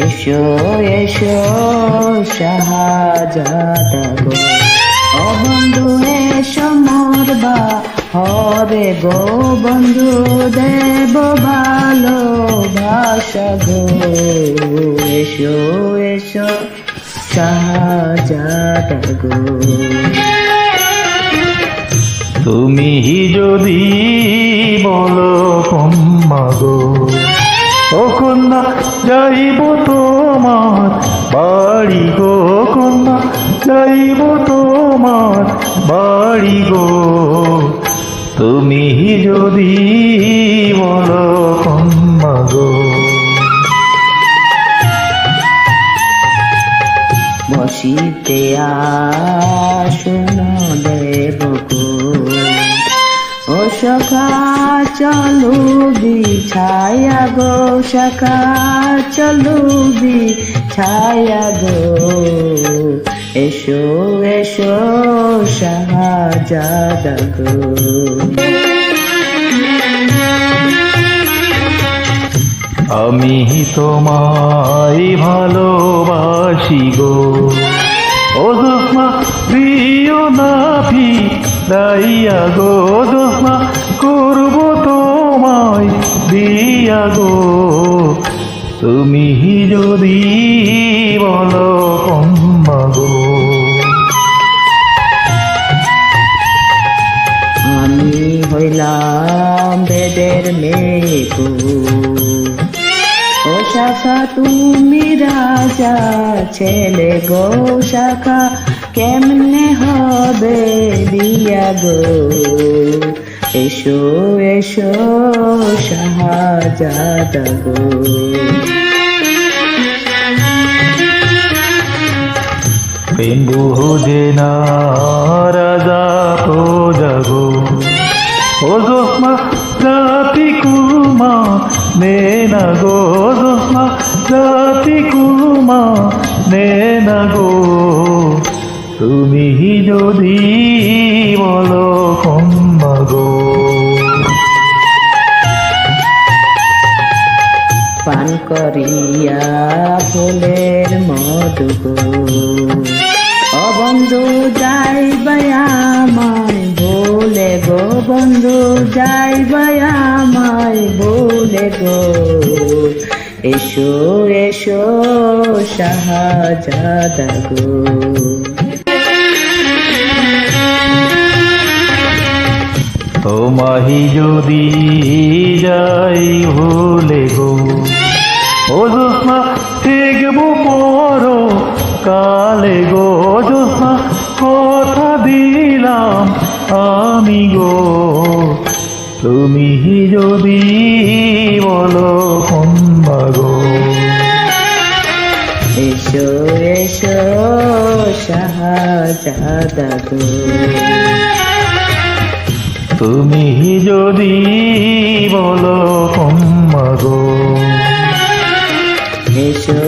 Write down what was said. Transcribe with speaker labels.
Speaker 1: এসো এসো শাহজাদা গো, ও বন্ধু এসো মোর হরে গো, বন্ধু দেব ভালোবাসা গো। এসো এসো শাহজাদা গো।
Speaker 2: তুমি যদি বলো কন্যা গো, ও কন্যা যাইব তোমার বাড়ি গো, কন্যা যাইব তোমার বাড়ি গো। তুমি যদি বলো কন্যা গো।
Speaker 1: বসিতে আসুন দেব গো, ও সখা চলু বিছায়া গো, সখা চলু বিছায়া গো। এসো এসো শাহজাদা গো।
Speaker 2: আমি তোমায় ভালোবাসি গো, ও জোৎস্না দিও না ফিরাইয়া গো, জোৎস্না করব তোমায় দিয়া গো। তুমি যদি বলো কন্যা গো।
Speaker 1: আমি হইলাম বেদের মেয়ে গো, ও শাখা তুমি রাজা ছেলে গো, শাখা কেমনে হবে বিয়া গো। এসো এসো শাহজাদা গো।
Speaker 2: প্রেম বুঝে না রাজা প্রজা গো, ও জোৎস্না জাতি কুমা নে না গো, জোৎস্না জাতি কুমা নে না গো। তুমি যদি বলো কন্যা গো।
Speaker 1: পান করিয়া ফুলের মধু গো, ও বন্ধু যাইবাই আমায় ভুলে গো, বন্ধু যাইবাই আমায় ভুলে গো। এসো এসো শাহজাদা গো।
Speaker 2: তোমাহি যদি যাই ভুলে গো, ও জোৎস্না দেখব পর কালে গো, জোৎস্না কথা দিলাম আমি গো। তুমি যদি বলো কন্যা গো।
Speaker 1: এসো এসো শাহজাদা গো।
Speaker 2: তুমি যদি বলো কন্যা গো।
Speaker 1: এসো